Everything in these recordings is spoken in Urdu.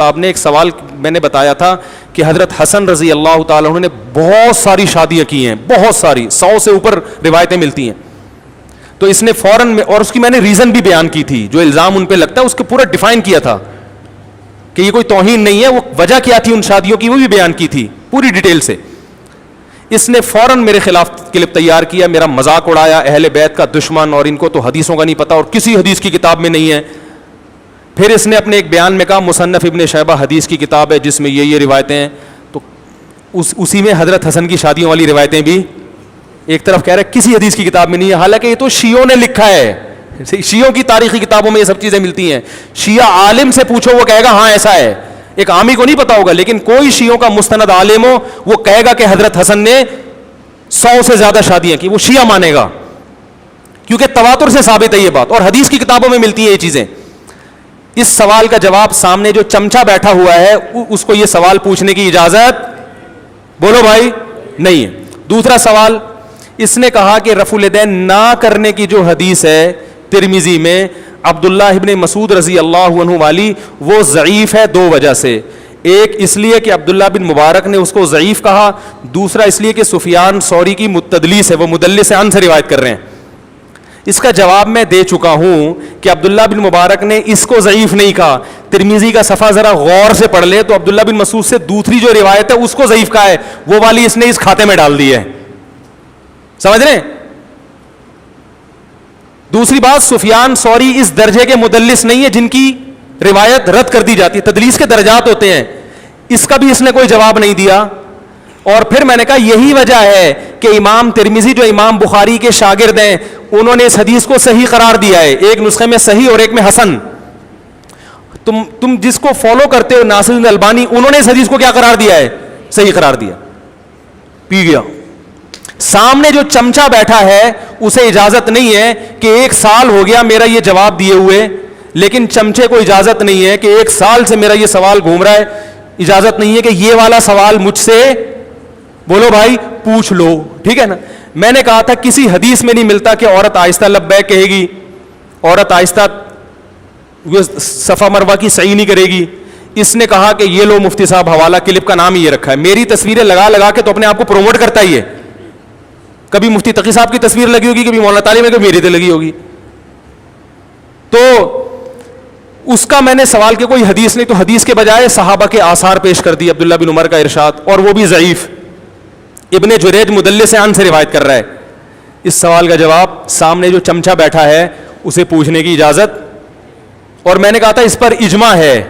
آپ نے ایک سوال میں نے بتایا تھا کہ حضرت حسن رضی اللہ تعالیٰ عنہ نے بہت ساری شادیاں کی ہیں, بہت ساری, 100 سے اوپر روایتیں ملتی ہیں. تو اس نے فوراً میں, اور اس کی میں نے ریزن بھی بیان کی تھی, جو الزام ان پہ لگتا ہے اس کو پورا ڈیفائن کیا تھا کہ یہ کوئی توہین نہیں ہے, وہ وجہ کیا تھی ان شادیوں کی وہ بھی بیان کی تھی پوری ڈیٹیل سے. اس نے فوراً میرے خلاف کلپ تیار کیا, میرا مذاق اڑایا, اہل بیت کا دشمن, اور ان کو تو حدیثوں کا نہیں پتا اور کسی حدیث کی کتاب میں نہیں ہے. پھر اس نے اپنے ایک بیان میں کہا مصنف ابن شیبہ حدیث کی کتاب ہے جس میں یہ روایتیں ہیں, تو اسی میں حضرت حسن کی شادیوں والی روایتیں بھی ایک طرف کہہ رہے کسی حدیث کی کتاب میں نہیں ہے, حالانکہ یہ تو شیعوں نے لکھا ہے, شیعوں کی تاریخی کتابوں میں یہ سب چیزیں ملتی ہیں. شیعہ عالم سے پوچھو وہ کہے گا ہاں ایسا ہے, ایک عامی کو نہیں پتا ہوگا, لیکن کوئی شیعوں کا مستند عالم ہو وہ کہے گا کہ حضرت حسن نے 100 سے زیادہ شادیاں کی, وہ شیعہ مانے گا, کیونکہ تواتر سے ثابت ہے یہ بات, اور حدیث کی کتابوں میں ملتی ہیں یہ چیزیں. اس سوال کا جواب سامنے جو چمچا بیٹھا ہوا ہے اس کو یہ سوال پوچھنے کی اجازت بولو بھائی نہیں ہے. دوسرا سوال, اس نے کہا کہ رفع الیدین نہ کرنے کی جو حدیث ہے ترمذی میں عبداللہ ابن مسعود رضی اللہ عنہ والی, وہ ضعیف ہے 2 وجہ سے. ایک اس لیے کہ عبداللہ بن مبارک نے اس کو ضعیف کہا, دوسرا اس لیے کہ سفیان ثوری کی متدلیس ہے, وہ مدلس عن سے روایت کر رہے ہیں. اس کا جواب میں دے چکا ہوں کہ عبداللہ بن مبارک نے اس کو ضعیف نہیں کہا. ترمذی کا صفحہ ذرا غور سے پڑھ لے تو عبداللہ بن مسعود سے دوسری جو روایت ہے اس کو ضعیف کہا ہے, وہ والی اس نے اس کھاتے میں ڈال دی ہے, سمجھ رہے ہیں. دوسری بات, سفیان ثوری اس درجے کے مدلس نہیں ہے جن کی روایت رد کر دی جاتی ہے, تدلیس کے درجات ہوتے ہیں, اس کا بھی اس نے کوئی جواب نہیں دیا. اور پھر میں نے کہا یہی وجہ ہے کہ امام ترمذی جو امام بخاری کے شاگرد ہیں انہوں نے اس حدیث کو صحیح قرار دیا ہے, ایک نسخے میں صحیح اور ایک میں حسن. تم جس کو فالو کرتے ہو ناصر الدین البانی, انہوں نے اس حدیث کو کیا قرار دیا ہے, صحیح قرار دیا. پی گیا. سامنے جو چمچا بیٹھا ہے اسے اجازت نہیں ہے کہ 1 سال ہو گیا میرا یہ جواب دیے ہوئے, لیکن چمچے کو اجازت نہیں ہے کہ 1 سال سے میرا یہ سوال گھوم رہا ہے, اجازت نہیں ہے کہ یہ والا سوال مجھ سے بولو بھائی پوچھ لو, ٹھیک ہے نا. میں نے کہا تھا کسی حدیث میں نہیں ملتا کہ عورت آہستہ لبیک کہے گی, عورت آہستہ صفا مروہ کی سعی نہیں کرے گی. اس نے کہا کہ یہ لو مفتی صاحب حوالہ, کلپ کا نام ہی یہ رکھا ہے, میری تصویریں لگا لگا کے تو اپنے آپ کو پروموٹ کرتا ہی ہے. کبھی مفتی تقی صاحب کی تصویر لگی ہوگی, کبھی مولانا تعلیم میں, کبھی میری تو لگی ہوگی. تو اس کا میں نے سوال کہ کوئی حدیث نہیں, تو حدیث کے بجائے صحابہ کے آثار پیش کر دی, عبداللہ بن عمر کا ارشاد, اور وہ بھی ضعیف. ابن جریج مدلس عن سے روایت کر رہا ہے. اس سوال کا جواب سامنے جو چمچا بیٹھا ہے اسے پوچھنے کی اجازت. اور میں نے کہا تھا اس پر اجماع ہے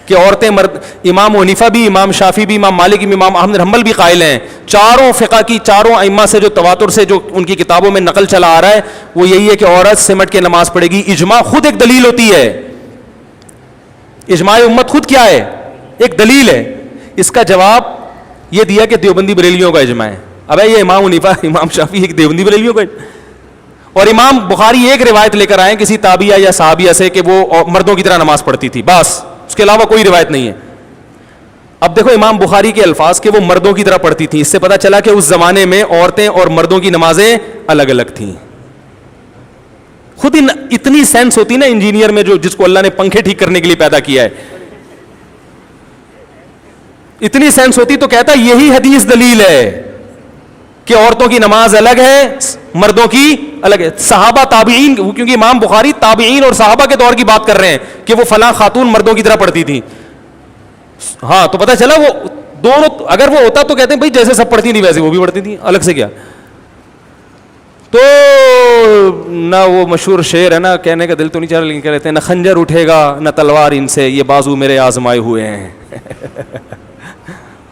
کہ عورتیں مرد, امام حنیفہ بھی, امام شافعی بھی, امام مالک بھی, امام احمد حنبل بھی قائل ہیں. چاروں فقہ کی, چاروں ائمہ سے جو تواتر سے جو ان کی کتابوں میں نقل چلا آ رہا ہے وہ یہی ہے کہ عورت سمٹ کے نماز پڑھے گی. اجماع خود ایک دلیل ہوتی ہے, اجماع امت خود کیا ہے, ایک دلیل ہے. اس کا جواب یہ دیا کہ دیوبندی بریلیوں کا اجماع ہے. ابے یہ امام حنیفہ, امام شافعی ایک دیوبندی بریلیوں کا, اور امام بخاری ایک روایت لے کر آئے کسی تابعیہ یا صحابیہ سے کہ وہ مردوں کی طرح نماز پڑھتی تھی, بس اس کے علاوہ کوئی روایت نہیں ہے. اب دیکھو امام بخاری کے الفاظ کہ وہ مردوں کی طرح پڑھتی تھیں, اس سے پتہ چلا کہ اس زمانے میں عورتیں اور مردوں کی نمازیں الگ الگ تھیں. خود ہی اتنی سینس ہوتی نا انجینئر میں, جو جس کو اللہ نے پنکھے ٹھیک کرنے کے لیے پیدا کیا ہے, اتنی سینس ہوتی تو کہتا یہی حدیث دلیل ہے کہ عورتوں کی نماز الگ ہے, مردوں کی الگ ہے. صحابہ تابعین, کیونکہ امام بخاری تابعین اور صحابہ کے دور کی بات کر رہے ہیں کہ وہ فلاں خاتون مردوں کی طرح پڑھتی تھی. ہاں تو پتہ چلا وہ دونوں, اگر وہ ہوتا تو کہتے ہیں بھائی جیسے سب پڑھتی نہیں ویسے وہ بھی پڑھتی تھی, الگ سے کیا. تو نہ وہ مشہور شعر ہے نا, کہنے کا دل تو نہیں چاہ رہا لیکن کہہ رہتے ہیں, نہ خنجر اٹھے گا نہ تلوار ان سے, یہ بازو میرے آزمائے ہوئے ہیں.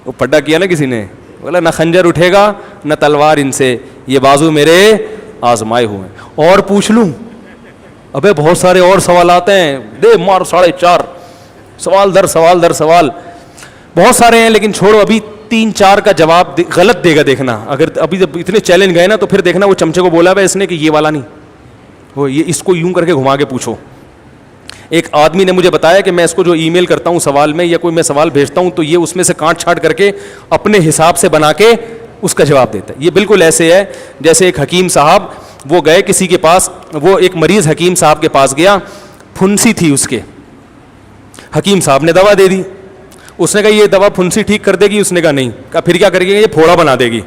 وہ پڈا کیا نا کسی نے, بولا نہ خنجر اٹھے گا نہ تلوار ان سے, یہ بازو میرے آزمائے ہوئے ہیں. اور پوچھ لوں, ابے بہت سارے اور سوالات ہیں, دے مار 4.5 سوال در سوال در سوال, بہت سارے ہیں, لیکن چھوڑو, ابھی 3-4 کا جواب غلط دے گا. دیکھنا اگر ابھی جب اتنے چیلنج گئے نا تو پھر دیکھنا وہ چمچے کو بولا ہے اس نے کہ یہ والا نہیں, وہ یہ اس کو یوں کر کے گھما کے پوچھو. ایک آدمی نے مجھے بتایا کہ میں اس کو جو ای میل کرتا ہوں سوال میں, یا کوئی میں سوال بھیجتا ہوں تو یہ اس میں سے کاٹ چھاٹ کر کے اپنے حساب سے بنا کے اس کا جواب دیتا ہے. یہ بالکل ایسے ہے جیسے ایک حکیم صاحب, وہ گئے کسی کے پاس, وہ ایک مریض حکیم صاحب کے پاس گیا, پھنسی تھی اس کے, حکیم صاحب نے دوا دے دی, اس نے کہا یہ دوا پھنسی ٹھیک کر دے گی, اس نے کہا نہیں. کہا پھر کیا کرے گی, یہ پھوڑا بنا دے گی.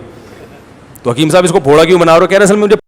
تو حکیم صاحب اس کو پھوڑا کیوں بنا رہے ہو, کہہ رہے اصل میں مجھے